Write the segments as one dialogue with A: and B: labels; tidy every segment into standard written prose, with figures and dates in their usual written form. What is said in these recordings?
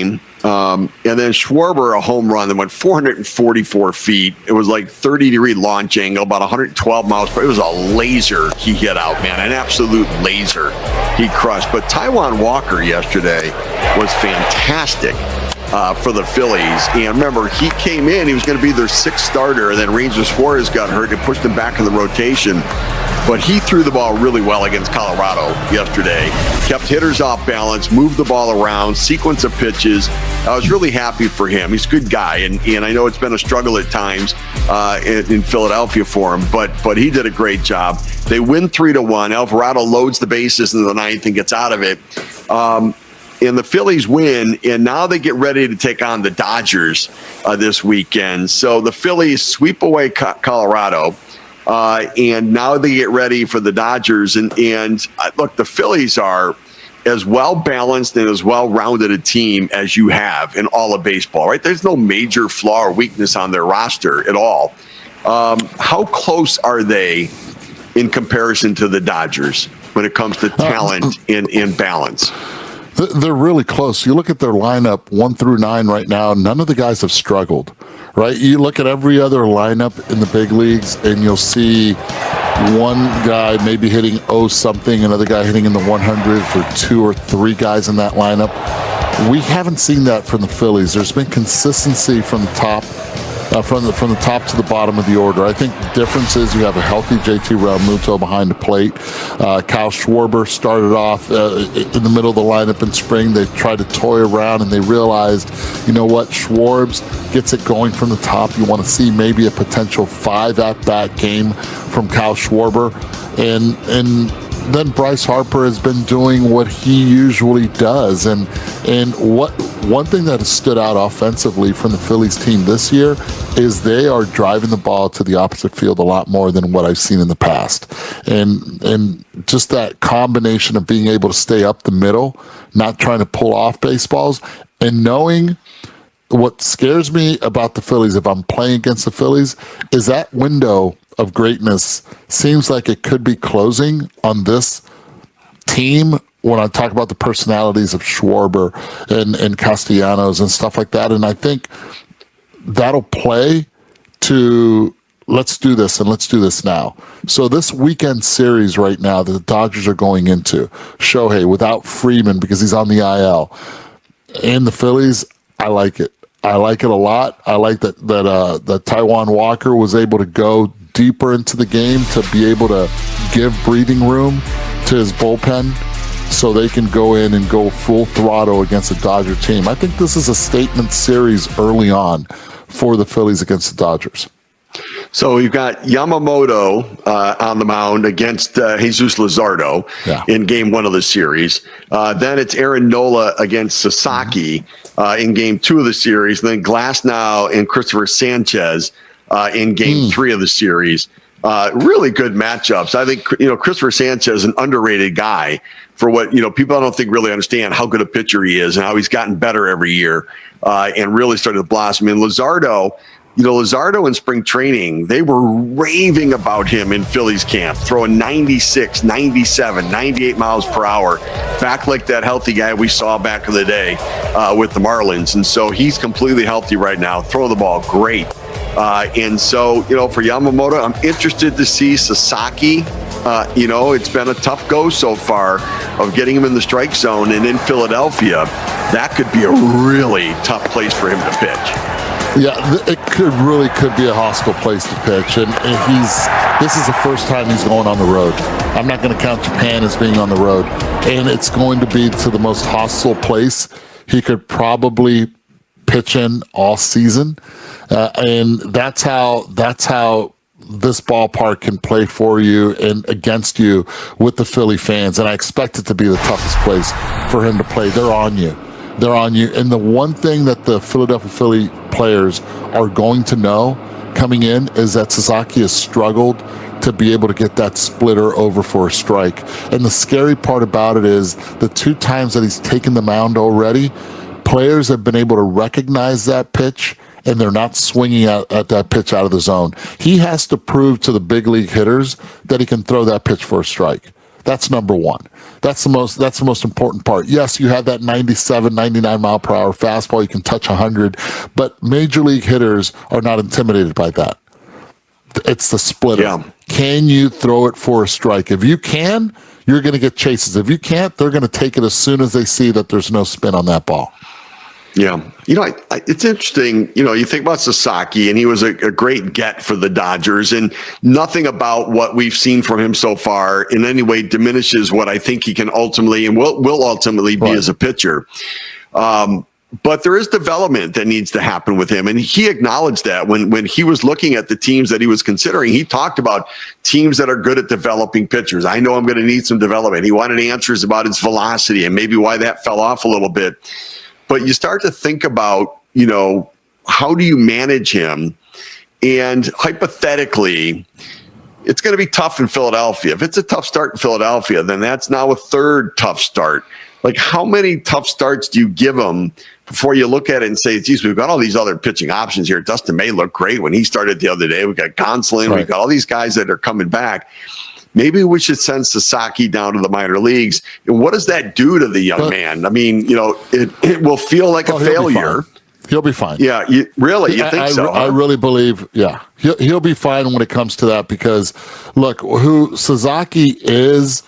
A: And then Schwarber, a home run that went 444 feet. It was like 30-degree launch angle, about 112 miles per hour. It was a laser he hit out, man, an absolute laser he crushed. But Taijuan Walker yesterday was fantastic for the Phillies. And remember, he came in, he was going to be their sixth starter, and then Ranger Suarez got hurt and pushed him back in the rotation. But he threw the ball really well against Colorado yesterday. Kept hitters off balance, moved the ball around, sequence of pitches. I was really happy for him. He's a good guy, and I know it's been a struggle at times in Philadelphia for him, but he did a great job. They win 3-1. Alvarado loads the bases in the ninth and gets out of it. And the Phillies win, and now they get ready to take on the Dodgers this weekend. So the Phillies sweep away Colorado. And now they get ready for the Dodgers. And look, the Phillies are as well-balanced and as well-rounded a team as you have in all of baseball, right? There's no major flaw or weakness on their roster at all. How close are they in comparison to the Dodgers when it comes to talent and balance?
B: They're really close. You look at their lineup 1 through 9 right now, none of the guys have struggled, right? You look at every other lineup in the big leagues and you'll see one guy maybe hitting something, another guy hitting in the 100s, or 2 or 3 guys in that lineup. We haven't seen that from the Phillies. There's been consistency from the top. From the top to the bottom of the order. I think the difference is you have a healthy JT Realmuto behind the plate. Kyle Schwarber started off in the middle of the lineup in spring. They tried to toy around and they realized, you know what, Schwarbs gets it going from the top. You want to see maybe a potential 5 at-bat game from Kyle Schwarber. And then Bryce Harper has been doing what he usually does. And one thing that has stood out offensively from the Phillies team this year is they are driving the ball to the opposite field a lot more than what I've seen in the past. And just that combination of being able to stay up the middle, not trying to pull off baseballs, and knowing what scares me about the Phillies if I'm playing against the Phillies is that window of greatness seems like it could be closing on this team when I talk about the personalities of Schwarber and Castellanos and stuff like that. And I think that'll play to let's do this and let's do this now. So this weekend series right now that the Dodgers are going into, Shohei without Freeman because he's on the IL, and the Phillies, I like it. I like it a lot. I like that Taijuan Walker was able to go deeper into the game to be able to give breathing room to his bullpen so they can go in and go full throttle against a Dodger team. I think this is a statement series early on for the Phillies against the Dodgers.
A: So you've got Yamamoto on the mound against Jesus Luzardo in game 1 of the series. Then it's Aaron Nola against Sasaki in game 2 of the series. And then Glasnow and Christopher Sanchez in game 3 of the series. Really good matchups. I think, Christopher Sanchez is an underrated guy for what, people I don't think really understand how good a pitcher he is and how he's gotten better every year and really started to blossom. And Luzardo in spring training, they were raving about him in Phillies camp, throwing 96, 97, 98 miles per hour, back like that healthy guy we saw back in the day with the Marlins. And so he's completely healthy right now, throwing the ball great. And so, for Yamamoto, I'm interested to see Sasaki. It's been a tough go so far of getting him in the strike zone. And in Philadelphia, that could be a really tough place for him to pitch.
B: Yeah, it could be a hostile place to pitch. And this is the first time he's going on the road. I'm not going to count Japan as being on the road. And it's going to be to the most hostile place he could probably pitch in all season. And that's how this ballpark can play for you and against you with the Philly fans. And I expect it to be the toughest place for him to play. They're on you. And the one thing that the Philadelphia Philly players are going to know coming in is that Sasaki has struggled to be able to get that splitter over for a strike. And the scary part about it is the 2 times that he's taken the mound already, players have been able to recognize that pitch and they're not swinging at that pitch out of the zone. He has to prove to the big league hitters that he can throw that pitch for a strike. That's number one. That's the most important part. Yes, you have that 97, 99 mile per hour fastball. You can touch 100, but major league hitters are not intimidated by that. It's the splitter.
A: Yeah.
B: Can you throw it for a strike? If you can, you're going to get chases. If you can't, they're going to take it as soon as they see that there's no spin on that ball.
A: Yeah. It's interesting. You think about Sasaki, and he was a great get for the Dodgers, and nothing about what we've seen from him so far in any way diminishes what I think he can ultimately and will ultimately be as a pitcher. But there is development that needs to happen with him. And he acknowledged that when he was looking at the teams that he was considering. He talked about teams that are good at developing pitchers. I know I'm going to need some development. He wanted answers about his velocity and maybe why that fell off a little bit. But you start to think about, how do you manage him? And hypothetically, it's going to be tough in Philadelphia. If it's a tough start in Philadelphia, then that's now a third tough start. Like, how many tough starts do you give him before you look at it and say, geez, we've got all these other pitching options here. Dustin May looked great when he started the other day. We've got Gonsolin.
B: Right.
A: We've got all these guys that are coming back. Maybe we should send Sasaki down to the minor leagues. And what does that do to the young man? I mean, it will feel like a failure.
B: He'll be fine.
A: Yeah, you think so?
B: I really believe, he'll be fine when it comes to that, because look, who Sasaki is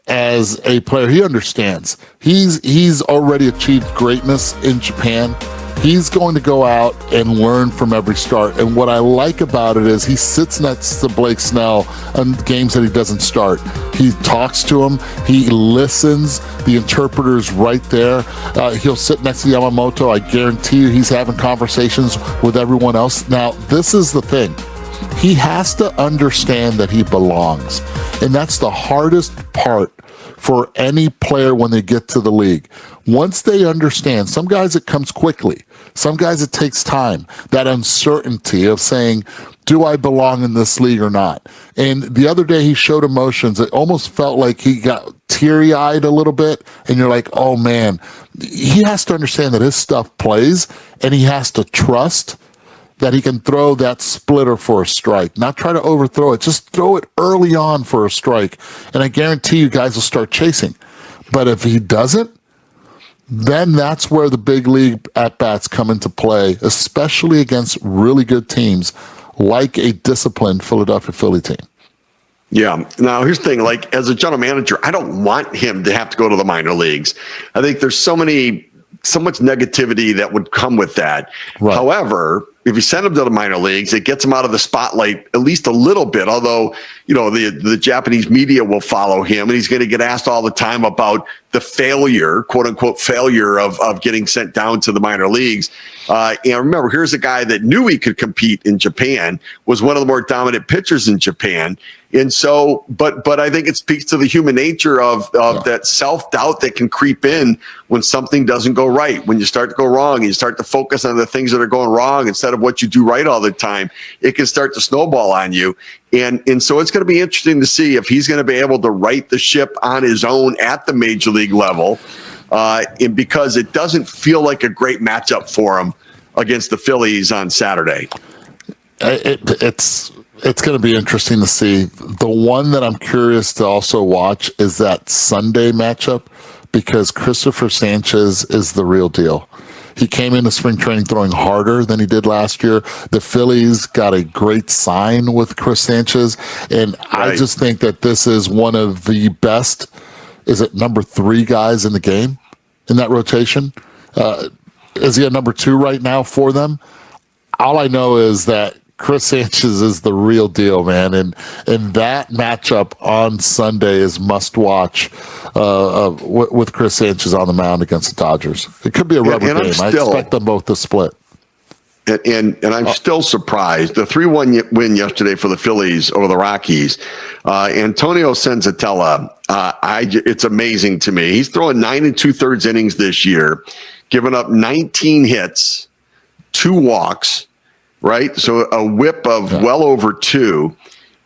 B: as a player, he understands. He's already achieved greatness in Japan. He's going to go out and learn from every start. And what I like about it is he sits next to Blake Snell on games that he doesn't start. He talks to him. He listens. The interpreter's right there. He'll sit next to Yamamoto. I guarantee you he's having conversations with everyone else. Now, this is the thing. He has to understand that he belongs. And that's the hardest part for any player when they get to the league. Once they understand, some guys it comes quickly, some guys it takes time, that uncertainty of saying, do I belong in this league or not? And the other day he showed emotions. It almost felt like he got teary-eyed a little bit, and you're like, oh man, he has to understand that his stuff plays, and he has to trust that he can throw that splitter for a strike, not try to overthrow it. Just throw it early on for a strike, and I guarantee you guys will start chasing. But if he doesn't, then that's where the big league at-bats come into play, especially against really good teams like a disciplined Philadelphia Philly team.
A: Yeah. Now, here's the thing. Like, as a general manager, I don't want him to have to go to the minor leagues. I think there's so much negativity that would come with that. Right. However, if you send him to the minor leagues, it gets him out of the spotlight at least a little bit. Although, the Japanese media will follow him, and he's going to get asked all the time about the failure, quote unquote, failure of getting sent down to the minor leagues. And remember, here's a guy that knew he could compete in Japan, was one of the more dominant pitchers in Japan. And so, but I think it speaks to the human nature of that self-doubt that can creep in when something doesn't go right. When you start to go wrong, and you start to focus on the things that are going wrong instead of what you do right all the time, it can start to snowball on you. And so it's going to be interesting to see if he's going to be able to right the ship on his own at the major league level, and because it doesn't feel like a great matchup for him against the Phillies on Saturday.
B: It's going to be interesting to see. The one that I'm curious to also watch is that Sunday matchup, because Christopher Sanchez is the real deal. He came into spring training throwing harder than he did last year. The Phillies got a great sign with Chris Sanchez, and right. I just think that this is one of the best, is it number 3 guys in the game in that rotation? Is he at number 2 right now for them? All I know is that Chris Sanchez is the real deal, man. And that matchup on Sunday is must watch with Chris Sanchez on the mound against the Dodgers. It could be a rubber game. I expect them both to split.
A: And I'm still surprised. The 3-1 win yesterday for the Phillies over the Rockies. Antonio Senzatella, it's amazing to me. He's throwing 9 2/3 innings this year, giving up 19 hits, 2 walks, right? So a whip of well over 2,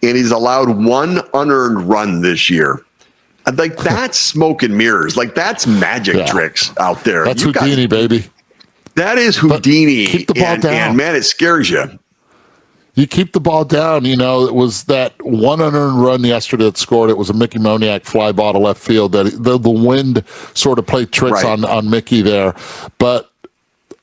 A: and he's allowed 1 unearned run this year. Like, that's smoke and mirrors. Like, that's magic tricks out there.
B: That's Houdini, baby.
A: That is Houdini.
B: Keep the ball down.
A: And man, it scares you.
B: You keep the ball down. It was that one unearned run yesterday that scored. It was a Mickey Moniak fly ball to left field that the wind sort of played tricks on Mickey there. But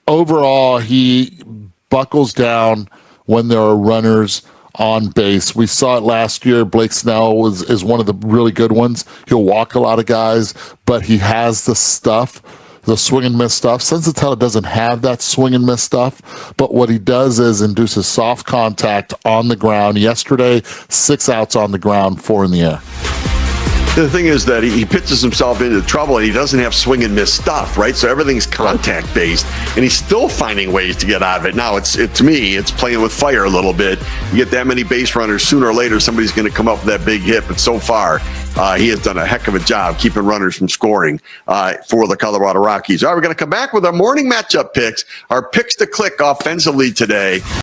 B: overall, he buckles down when there are runners on base. We saw it last year. Blake Snell is one of the really good ones. He'll walk a lot of guys, but he has the stuff, the swing and miss stuff. Sensatella doesn't have that swing and miss stuff, but what he does is induces soft contact on the ground. Yesterday, 6 outs on the ground, 4 in the air.
A: The thing is that he pitches himself into trouble and he doesn't have swing and miss stuff, right? So everything's contact based and he's still finding ways to get out of it. Now, to me, it's playing with fire a little bit. You get that many base runners, sooner or later, somebody's going to come up with that big hit. But so far, he has done a heck of a job keeping runners from scoring for the Colorado Rockies. All right, we're going to come back with our morning matchup picks, our picks to click offensively today.